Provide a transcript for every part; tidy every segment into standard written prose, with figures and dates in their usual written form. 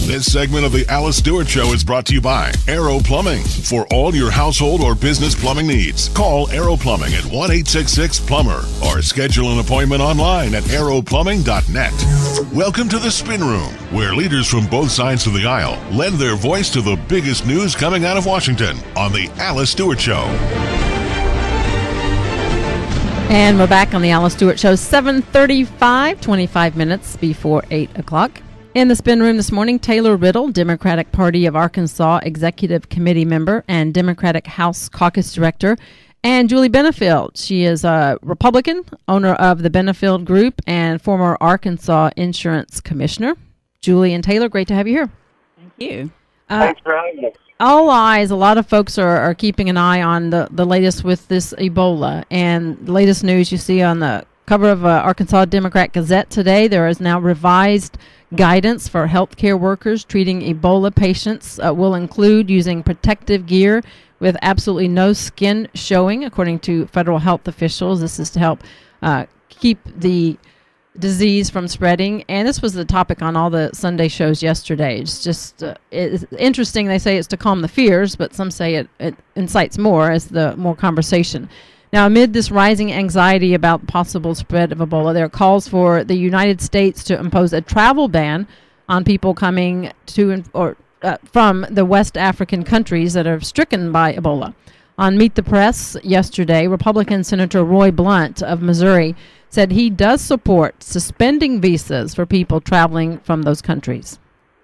This segment of the Alice Stewart Show is brought to you by Aero Plumbing. For all your household or business plumbing needs, call Aero Plumbing at 1-866-PLUMBER or schedule an appointment online at aeroplumbing.net. Welcome to the Spin Room, where leaders from both sides of the aisle lend their voice to the biggest news coming out of Washington on the Alice Stewart Show. And we're back on the Alice Stewart Show, 7:35, 25 minutes before 8 o'clock. In the Spin Room this morning, Taylor Riddle, Democratic Party of Arkansas Executive Committee member and Democratic House Caucus Director, and Julie Benafield. She is a Republican, owner of the Benafield Group, and former Arkansas Insurance Commissioner. Julie and Taylor, great to have you here. Thank you. Thanks for having us. All eyes, a lot of folks are keeping an eye on the latest with this Ebola. And the latest news you see on the cover of Arkansas Democrat Gazette today, there is now revised guidance for healthcare workers treating Ebola patients will include using protective gear with absolutely no skin showing, according to federal health officials. This is to help keep the disease from spreading. And this was the topic on all the Sunday shows yesterday. It's just it's interesting. They say it's to calm the fears, but some say it incites more as the more conversation. Now, amid this rising anxiety about possible spread of Ebola, there are calls for the United States to impose a travel ban on people coming to from the West African countries that are stricken by Ebola. On Meet the Press yesterday, Republican Senator Roy Blunt of Missouri said he does support suspending visas for people traveling from those countries.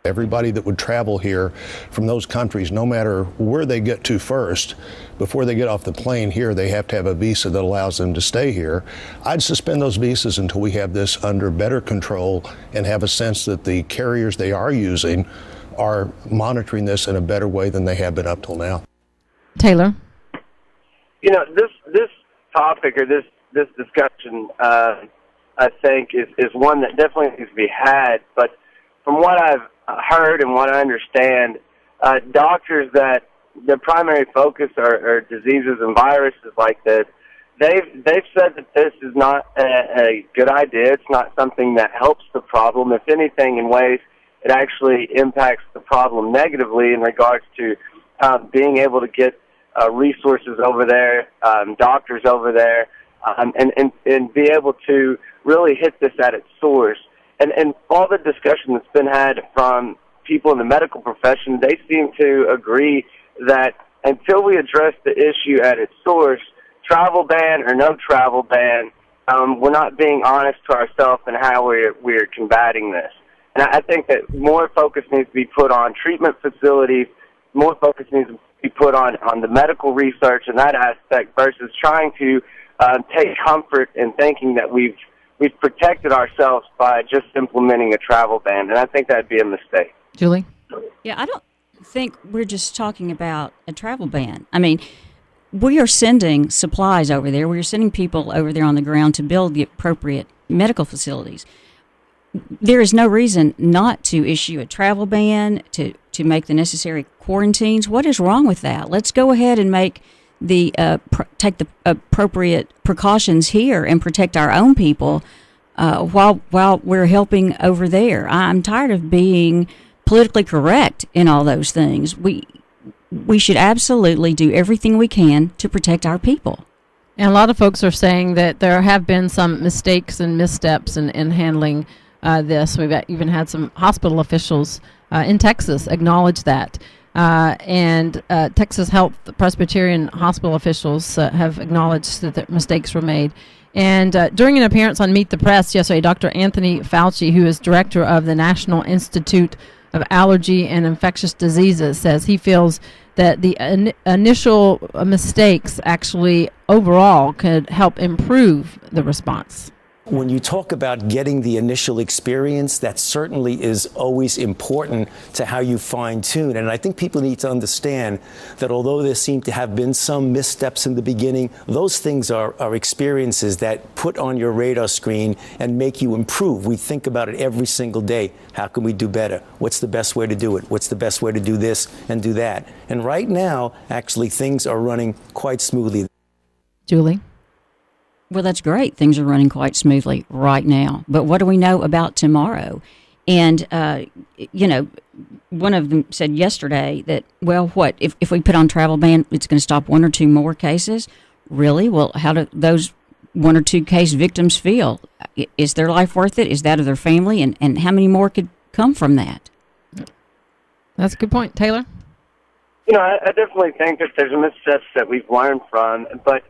Everybody that would travel here from those countries, no matter where they get to first, before they get off the plane here, they have to have a visa that allows them to stay here. I'd suspend those visas until we have this under better control and have a sense that the carriers they are using are monitoring this in a better way than they have been up till now. Taylor? You know, this topic or this discussion, I think, is one that definitely needs to be had. But from what I've heard and what I understand, doctors that their primary focus are diseases and viruses like this, they've said that this is not a good idea. It's not something that helps the problem. If anything, in ways, it actually impacts the problem negatively in regards to being able to get resources over there, doctors over there, and be able to really hit this at its source. And all the discussion that's been had from people in the medical profession, they seem to agree that until we address the issue at its source, travel ban or no travel ban, we're not being honest to ourselves in how we're combating this. And I think that more focus needs to be put on treatment facilities, more focus needs to be put on the medical research and that aspect versus trying to take comfort in thinking that we've protected ourselves by just implementing a travel ban, and I think that'd be a mistake. Julie? Yeah, I don't think we're just talking about a travel ban. I mean, we are sending supplies over there. We are sending people over there on the ground to build the appropriate medical facilities. There is no reason not to issue a travel ban, to make the necessary quarantines. What is wrong with that? Let's go ahead and make take the appropriate precautions here and protect our own people while we're helping over there. I'm tired of being politically correct in all those things. We should absolutely do everything we can to protect our people. And a lot of folks are saying that there have been some mistakes and missteps in handling this. We've even had some hospital officials in Texas acknowledge that. And Texas Health Presbyterian Hospital officials have acknowledged that mistakes were made. And during an appearance on Meet the Press yesterday, Dr. Anthony Fauci, who is director of the National Institute of Allergy and Infectious Diseases, says he feels that the initial mistakes actually overall could help improve the response. When you talk about getting the initial experience, that certainly is always important to how you fine-tune. And I think people need to understand that although there seem to have been some missteps in the beginning, those things are experiences that put on your radar screen and make you improve. We think about it every single day. How can we do better? What's the best way to do it? What's the best way to do this and do that? And right now, actually, things are running quite smoothly. Julie? Well, that's great. Things are running quite smoothly right now. But what do we know about tomorrow? And, one of them said yesterday that, well, what, if we put on travel ban, it's going to stop one or two more cases? Really? Well, how do those one or two case victims feel? Is their life worth it? Is that of their family? And how many more could come from that? That's a good point. Taylor? I definitely think that there's missteps that we've learned from, but,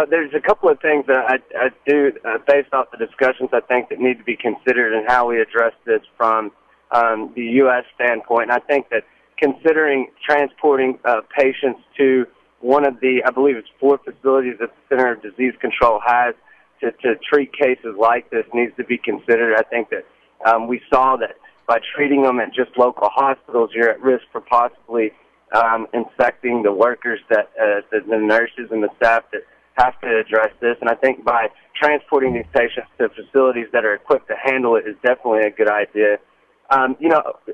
there's a couple of things that I do, based off the discussions, I think that need to be considered in how we address this from the U.S. standpoint. And I think that considering transporting patients to one of the, I believe it's 4 facilities that the Center of Disease Control has to treat cases like this needs to be considered. I think that we saw that by treating them at just local hospitals, you're at risk for possibly infecting the workers, the nurses and the staff that have to address this. And I think by transporting these patients to facilities that are equipped to handle it is definitely a good idea.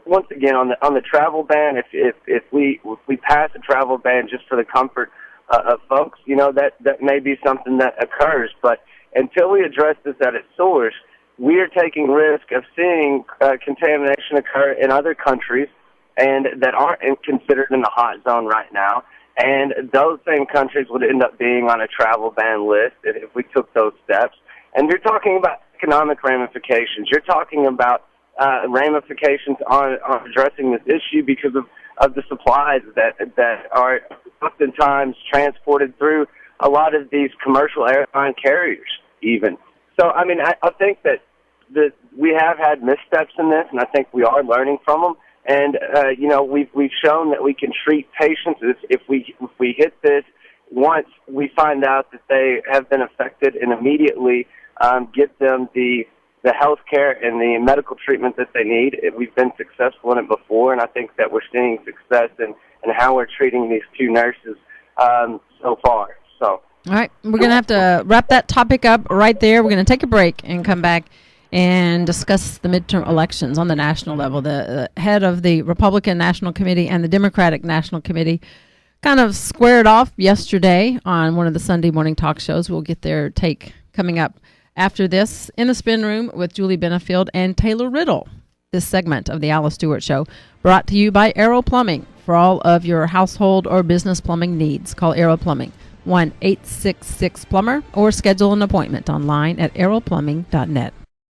Once again, on the travel ban, if we pass a travel ban just for the comfort of folks, that may be something that occurs. But until we address this at its source, we are taking risk of seeing contamination occur in other countries and that aren't considered in the hot zone right now. And those same countries would end up being on a travel ban list if we took those steps. And you're talking about economic ramifications. You're talking about ramifications on addressing this issue because of the supplies that are oftentimes transported through a lot of these commercial airline carriers even. So, I think that we have had missteps in this, and I think we are learning from them. And, we've shown that we can treat patients if we hit this once we find out that they have been affected and immediately get them the health care and the medical treatment that they need. We've been successful in it before, and I think that we're seeing success in how we're treating these 2 nurses so far. So, all right, we're going to have to wrap that topic up right there. We're going to take a break and come back and discuss the midterm elections on the national level. The head of the Republican National Committee and the Democratic National Committee kind of squared off yesterday on one of the Sunday morning talk shows. We'll get their take coming up after this in the Spin Room with Julie Benafield and Taylor Riddle. This segment of the Alice Stewart Show brought to you by Aero Plumbing. For all of your household or business plumbing needs, call Aero Plumbing, 1-866-PLUMBER, or schedule an appointment online at aeroplumbing.net.